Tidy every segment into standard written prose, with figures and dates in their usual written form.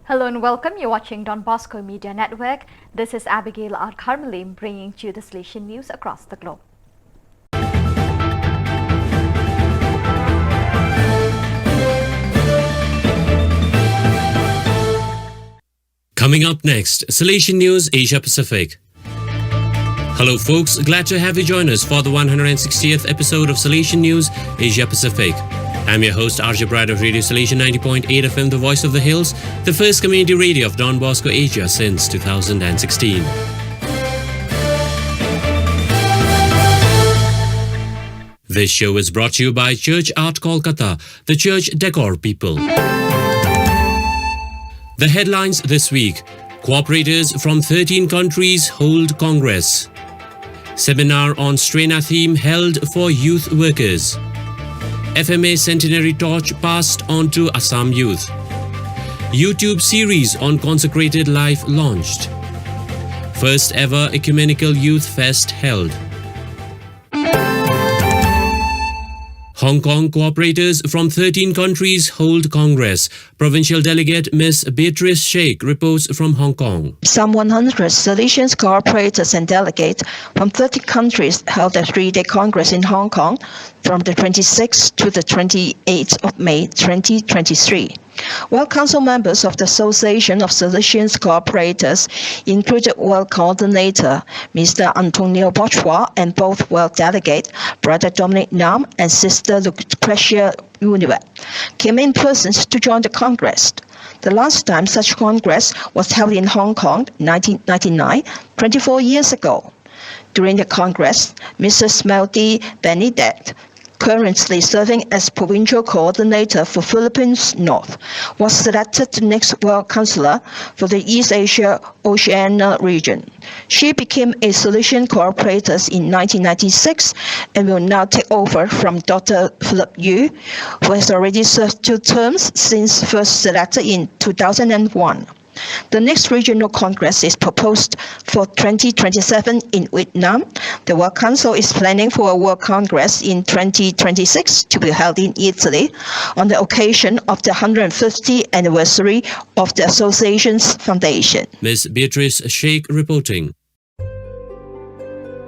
Hello and welcome. You're watching Don Bosco Media Network. This is Abigail R. Carmelim bringing to you the Salesian news across the globe. Coming up next, Salesian News Asia Pacific. Hello folks, glad to have you join us for the 160th episode of Salesian News Asia Pacific. I'm your host RJ Brad of Radio Salesian 90.8 FM, the voice of the hills, the first community radio of Don Bosco Asia since 2016. This show is brought to you by Church Art Kolkata, the church decor people. The headlines this week: cooperators from 13 countries hold Congress. Seminar on Strena theme held for youth workers. FMA centenary torch passed on to Assam youth. YouTube series on consecrated life launched. First ever ecumenical youth fest held. Hong Kong cooperators from 13 countries hold Congress. Provincial delegate Ms. Beatrice Sheikh reports from Hong Kong. Some 100 Salesian cooperators and delegates from 30 countries held a three-day Congress in Hong Kong from the 26th to the 28th of May 2023. World Council members of the Association of Salesian Cooperators included World Coordinator Mr. Antonio Bochua and both World Delegate Brother Dominic Nam and Sister Lucretia Univet came in person to join the Congress. The last time such Congress was held in Hong Kong, 1999, 24 years ago. During the Congress, Mrs. Melody Benedette, currently serving as Provincial Coordinator for Philippines North, was selected the next World Councillor for the East Asia Oceania region. She became a Salesian cooperator in 1996 and will now take over from Dr. Philip Yu, who has already served 2 terms since first selected in 2001. The next regional congress is proposed for 2027 in Vietnam. The World Council is planning for a World Congress in 2026 to be held in Italy on the occasion of the 150th anniversary of the Association's foundation. Ms. Beatrice Sheikh reporting.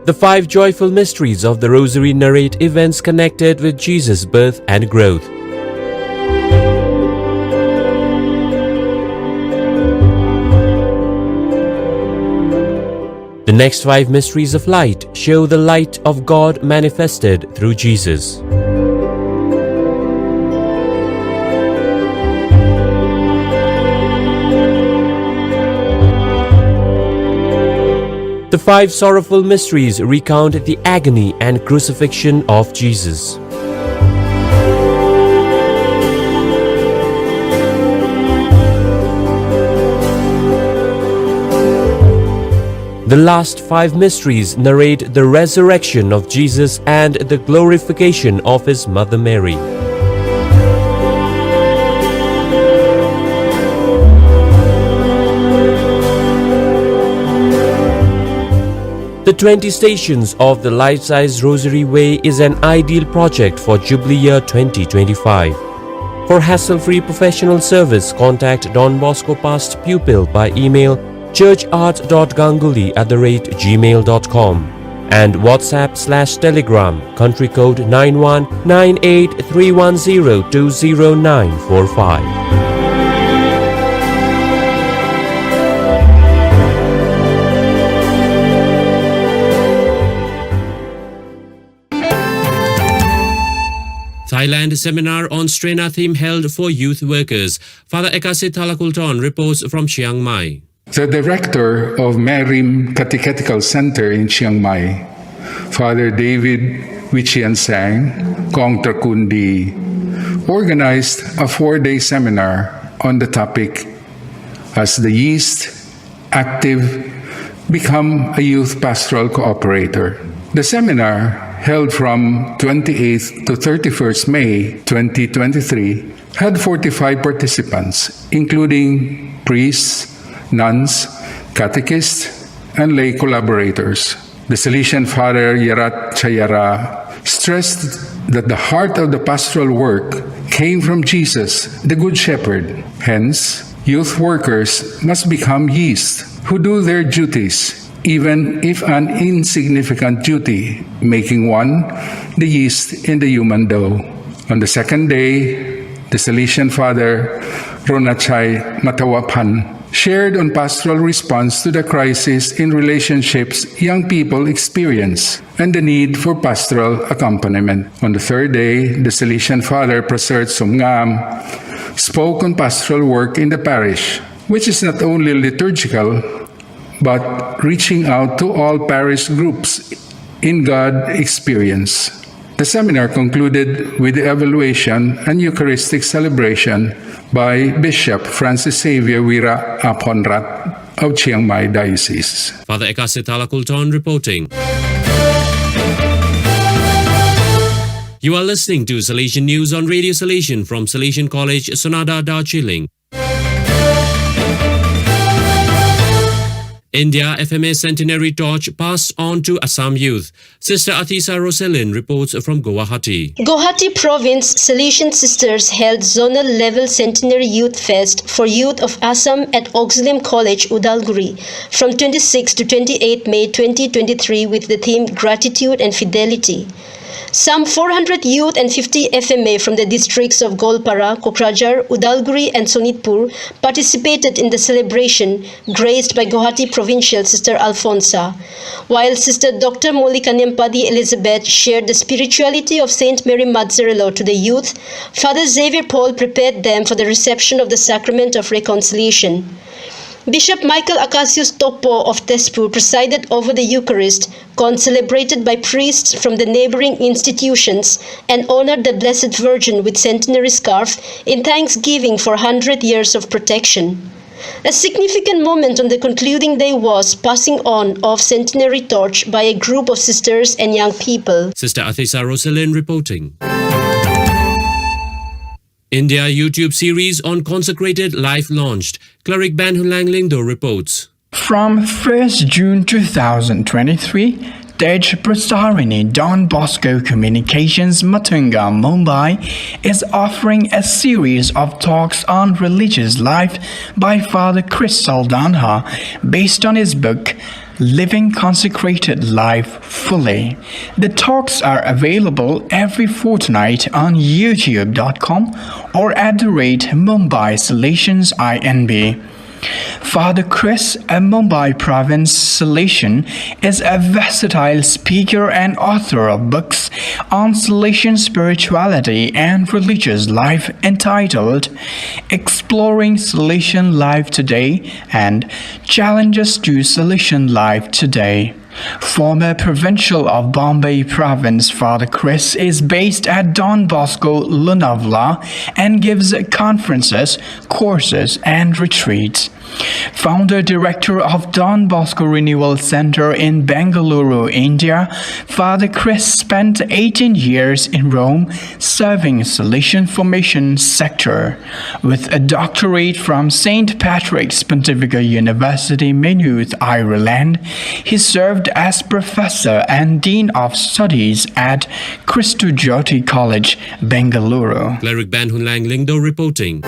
The 5 joyful mysteries of the Rosary narrate events connected with Jesus' birth and growth. The next 5 mysteries of light show the light of God manifested through Jesus. The 5 sorrowful mysteries recount the agony and crucifixion of Jesus. The last 5 mysteries narrate the resurrection of Jesus and the glorification of his mother Mary. The 20 Stations of the Life-Size Rosary Way is an ideal project for Jubilee Year 2025. For hassle-free professional service, contact Don Bosco Past Pupil by email churchart.ganguly@gmail.com and WhatsApp/Telegram country code 919831020945. Thailand seminar on Strena theme held for youth workers. Father Ekasit Thalakulton reports from Chiang Mai. The director of Merim Catechetical Center in Chiang Mai, Father David Wichiansang Kong Trakundi, organized a 4-day seminar on the topic, As the Yeast Active Become a Youth Pastoral Cooperator. The seminar, held from 28th to 31st May 2023, had 45 participants, including priests, nuns, catechists, and lay collaborators. The Salesian Father Yarat Chayara stressed that the heart of the pastoral work came from Jesus, the Good Shepherd. Hence, Youth workers must become yeast who do their duties, even if an insignificant duty, making one the yeast in the human dough. On the second day, the Salesian father, Ronachai Matawapan, shared on pastoral response to the crisis in relationships young people experience and the need for pastoral accompaniment. On the third day, the Salesian father, Prasert Sumngam, spoke on pastoral work in the parish, which is not only liturgical, but reaching out to all parish groups in God experience. The seminar concluded with the evaluation and Eucharistic celebration by Bishop Francis Xavier Wira Aponrat of Chiang Mai Diocese. Father Ekasitala Kulton reporting. You are listening to Salesian News on Radio Salesian from Salesian College, Sonada, Shillong. India FMA Centenary Torch passed on to Assam youth. Sister Atisa Roselyn reports from Guwahati. Guwahati Province Salesian Sisters held zonal level Centenary Youth Fest for youth of Assam at Oxlem College, Udalguri from 26 to 28 May 2023 with the theme Gratitude and Fidelity. Some 400 youth and 50 FMA from the districts of Golpara, Kokrajhar, Udalguri and Sonitpur participated in the celebration graced by Guwahati Provincial Sister Alfonsa, while Sister Dr. Molika Nempadi Elizabeth shared the spirituality of Saint Mary Madzarelo to the youth. Father Xavier Paul prepared them for the reception of the Sacrament of Reconciliation. Bishop Michael Acasius Topo of Tezpur presided over the Eucharist, concelebrated by priests from the neighboring institutions, and honored the Blessed Virgin with centenary scarf in thanksgiving for 100 years of protection. A significant moment on the concluding day was passing on of centenary torch by a group of sisters and young people. Sister Athisa Roselyn reporting. India YouTube series on consecrated life launched. Cleric Ban Hulang Lingdo reports. From 1st June 2023, Tej Prasarini Don Bosco Communications Matunga, Mumbai is offering a series of talks on religious life by Father Chris Saldanha based on his book Living Consecrated Life Fully. The talks are available every fortnight on youtube.com or at the rate Mumbai Salesians INB. Father Chris, a Mumbai Province Salesian, is a versatile speaker and author of books on Salesian spirituality and religious life entitled Exploring Salesian Life Today and Challenges to Salesian Life Today. Former Provincial of Bombay Province, Father Chris is based at Don Bosco, Lonavala and gives conferences, courses and retreats. Founder Director of Don Bosco Renewal Center in Bengaluru, India, Father Chris spent 18 years in Rome serving Salesian formation sector. With a doctorate from St. Patrick's Pontifical University, Maynooth, Ireland, he served as Professor and Dean of Studies at Christu Jyoti College, Bengaluru. Cleric Ban Hulang Lingdo reporting.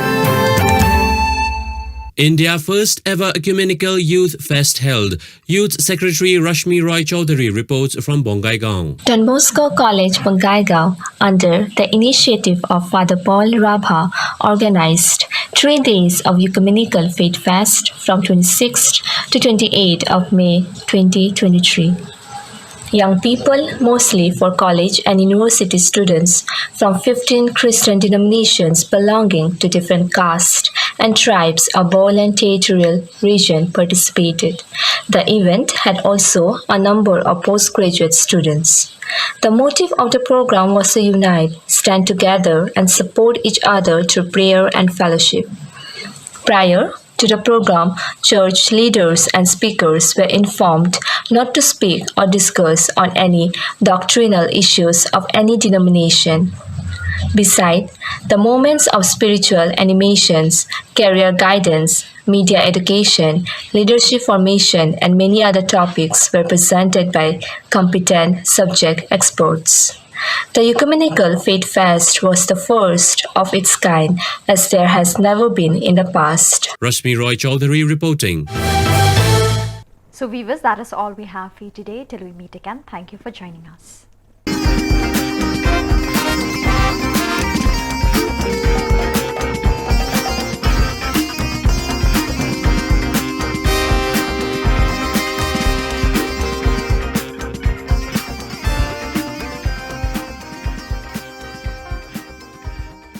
India first ever ecumenical youth fest held. Youth Secretary Rashmi Roy Chaudhary reports from Bongaigaon. Don Bosco College, Bongaigaon, under the initiative of Father Paul Rabha, organized 3 days of ecumenical faith fest from 26th to 28th of May 2023. Young people, mostly for college and university students from 15 Christian denominations belonging to different castes and tribes of Boland territorial region participated. The event had also a number of postgraduate students. The motive of the program was to unite, stand together, and support each other through prayer and fellowship. Prior to the program, church leaders and speakers were informed not to speak or discuss on any doctrinal issues of any denomination. Besides, the moments of spiritual animations, career guidance, media education, leadership formation, and many other topics were presented by competent subject experts. The Ecumenical Faith Fest was the first of its kind, as there has never been in the past. Rashmi Roy Chaudhary reporting. So viewers, that is all we have for you today. Till we meet again, thank you for joining us.